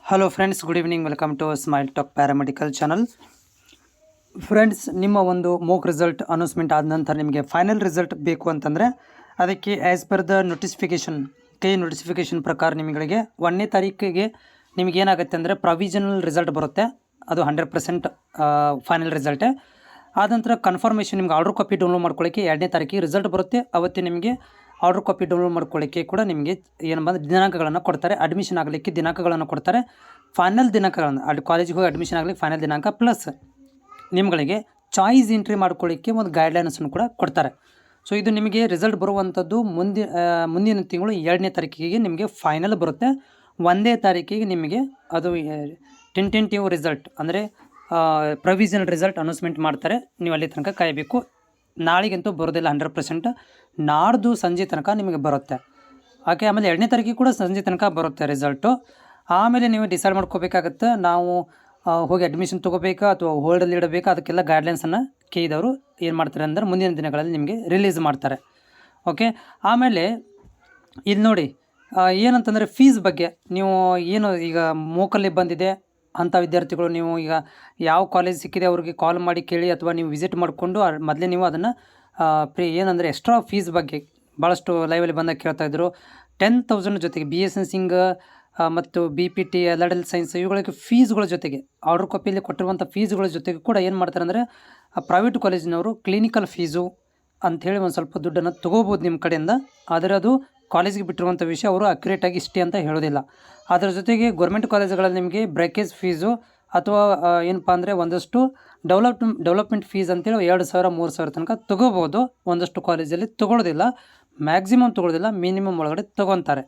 Hello friends, good evening. Welcome to smile talk paramedical channel. Friends, ನಿಮ್ಮ ಒಂದು ಮೋಕ್ result announcement ಆದ ನಂತರ ನಿಮಗೆ ಫೈನಲ್ ರಿಸಲ್ಟ್ ಬೇಕು ಅಂತಂದರೆ ಅದಕ್ಕೆ ಆ್ಯಸ್ ಪರ್ ದ ನೋಟಿಫಿಕೇಷನ್ ಪ್ರಕಾರ ನಿಮಗೆ 1ನೇ ತಾರೀಕಿಗೆ ನಿಮಗೆ ಏನಾಗುತ್ತೆ ಅಂದರೆ ಪ್ರೊವಿಷನಲ್ ರಿಸಲ್ಟ್ ಬರುತ್ತೆ. ಅದು 100% ಫೈನಲ್ ರಿಸಲ್ಟೇ. ಆದ ನಂತರ ಕನ್ಫರ್ಮೇಷನ್ ನಿಮ್ಗೆ ಆರ್ಡರ್ ಕಾಪಿ ಡೌನ್ಲೋಡ್ ಮಾಡ್ಕೊಳ್ಳೋಕ್ಕೆ 2ನೇ ತಾರೀಕಿಗೆ ರಿಸಲ್ಟ್ ಬರುತ್ತೆ. ಅವತ್ತೇ ನಿಮಗೆ ಆರ್ಡರ್ ಕಾಪಿ ಡೌನ್ಲೋಡ್ ಮಾಡ್ಕೊಳ್ಳಿಕ್ಕೆ ಕೂಡ ನಿಮಗೆ ಏನು ಬಂದು ದಿನಾಂಕಗಳನ್ನು ಕೊಡ್ತಾರೆ. ಅಡ್ಮಿಷನ್ ಆಗಲಿಕ್ಕೆ ದಿನಾಂಕಗಳನ್ನು ಕೊಡ್ತಾರೆ. ಫೈನಲ್ ದಿನಾಂಕಗಳನ್ನು ಕಾಲೇಜಿಗೆ ಹೋಗಿ ಅಡ್ಮಿಷನ್ ಆಗಲಿಕ್ಕೆ ಫೈನಲ್ ದಿನಾಂಕ ಪ್ಲಸ್ ನಿಮ್ಗಳಿಗೆ ಚಾಯ್ಸ್ ಎಂಟ್ರಿ ಮಾಡ್ಕೊಳ್ಳಿಕ್ಕೆ ಒಂದು ಗೈಡ್ಲೈನ್ಸನ್ನು ಕೂಡ ಕೊಡ್ತಾರೆ. ಸೊ ಇದು ನಿಮಗೆ ರಿಸಲ್ಟ್ ಬರುವಂಥದ್ದು ಮುಂದಿನ ತಿಂಗಳು 2ನೇ ತಾರೀಕಿಗೆ ನಿಮಗೆ ಫೈನಲ್ ಬರುತ್ತೆ. 1ನೇ ತಾರೀಕಿಗೆ ನಿಮಗೆ ಅದು ಟೆಂಟೇಟಿವ್ ರಿಸಲ್ಟ್ ಅಂದರೆ ಪ್ರೊವಿಷನಲ್ ರಿಸಲ್ಟ್ ಅನೌನ್ಸ್ಮೆಂಟ್ ಮಾಡ್ತಾರೆ. ನೀವು ಅಲ್ಲಿ ತನಕ ಕಾಯಬೇಕು. ನಾಳೆಗಂತೂ ಬರೋದಿಲ್ಲ 100%. ನಾಡ್ದು ಸಂಜೆ ತನಕ ನಿಮಗೆ ಬರುತ್ತೆ. ಓಕೆ, ಆಮೇಲೆ 2ನೇ ತಾರೀಕಿಗೆ ಕೂಡ ಸಂಜೆ ತನಕ ಬರುತ್ತೆ ರಿಸಲ್ಟು. ಆಮೇಲೆ ನೀವು ಡಿಸೈಡ್ ಮಾಡ್ಕೋಬೇಕಾಗತ್ತೆ, ನಾವು ಹೋಗಿ ಅಡ್ಮಿಷನ್ ತೊಗೋಬೇಕಾ ಅಥವಾ ಹೋಲ್ಡಲ್ಲಿ ಇಡಬೇಕಾ. ಅದಕ್ಕೆಲ್ಲ ಗೈಡ್ಲೈನ್ಸನ್ನು ಕೇಳಿದವರು ಏನು ಮಾಡ್ತಾರೆ ಅಂದರೆ ಮುಂದಿನ ದಿನಗಳಲ್ಲಿ ನಿಮಗೆ ರಿಲೀಸ್ ಮಾಡ್ತಾರೆ. ಓಕೆ, ಆಮೇಲೆ ಇಲ್ಲಿ ನೋಡಿ ಏನಂತಂದರೆ ಫೀಸ್ ಬಗ್ಗೆ. ನೀವು ಏನು ಈಗ ಮೋಕಲ್ಲಿ ಬಂದಿದೆ ಅಂಥ ವಿದ್ಯಾರ್ಥಿಗಳು ನೀವು ಈಗ ಯಾವ ಕಾಲೇಜ್ ಸಿಕ್ಕಿದೆ ಅವ್ರಿಗೆ ಕಾಲ್ ಮಾಡಿ ಕೇಳಿ, ಅಥವಾ ನೀವು ವಿಸಿಟ್ ಮಾಡಿಕೊಂಡು ಮೊದಲೇ ನೀವು ಅದನ್ನು ಏನಂದರೆ ಎಕ್ಸ್ಟ್ರಾ ಫೀಸ್ ಬಗ್ಗೆ ಭಾಳಷ್ಟು ಲೈವಲ್ಲಿ ಬಂದಾಗ ಕೇಳ್ತಾಯಿದ್ರು. 10,000 ಜೊತೆಗೆ BS ನರ್ಸಿಂಗ್ ಮತ್ತು BPT LRL ಸೈನ್ಸ್ ಇವುಗಳಿಗೆ ಫೀಸ್ಗಳ ಜೊತೆಗೆ ಆರ್ಡರ್ ಕಾಪಿಯಲ್ಲಿ ಕೊಟ್ಟಿರುವಂಥ ಫೀಸ್ಗಳ ಜೊತೆಗೆ ಕೂಡ ಏನು ಮಾಡ್ತಾರೆ ಅಂದರೆ ಪ್ರೈವೇಟ್ ಕಾಲೇಜಿನವರು ಕ್ಲಿನಿಕಲ್ ಫೀಸು ಅಂಥೇಳಿ ಒಂದು ಸ್ವಲ್ಪ ದುಡ್ಡನ್ನು ತೊಗೋಬೋದು ನಿಮ್ಮ ಕಡೆಯಿಂದ. ಆದರೆ ಅದು ಕಾಲೇಜಿಗೆ ಬಿಟ್ಟಿರುವಂಥ ವಿಷಯ ಅವರು ಅಕ್ಯುರೇಟಾಗಿ ಇಷ್ಟೇ ಅಂತ ಹೇಳೋದಿಲ್ಲ. ಅದರ ಜೊತೆಗೆ ಗೌರ್ಮೆಂಟ್ ಕಾಲೇಜುಗಳಲ್ಲಿ ನಿಮಗೆ ಬ್ರೇಕೇಜ್ ಫೀಸು ಅಥವಾ ಏನಪ್ಪ ಅಂದರೆ ಒಂದಷ್ಟು ಡೆವಲಪ್ಮೆಂಟ್ ಫೀಸ್ ಅಂತೇಳಿ 2,000 3,000 ತನಕ ತೊಗೋಬೋದು. ಒಂದಷ್ಟು ಕಾಲೇಜಲ್ಲಿ ತೊಗೊಳ್ಳೋದಿಲ್ಲ, ಮ್ಯಾಕ್ಸಿಮಮ್ ತೊಗೊಳ್ಳೋದಿಲ್ಲ, ಮಿನಿಮಮ್ ಒಳಗಡೆ ತೊಗೊತಾರೆ.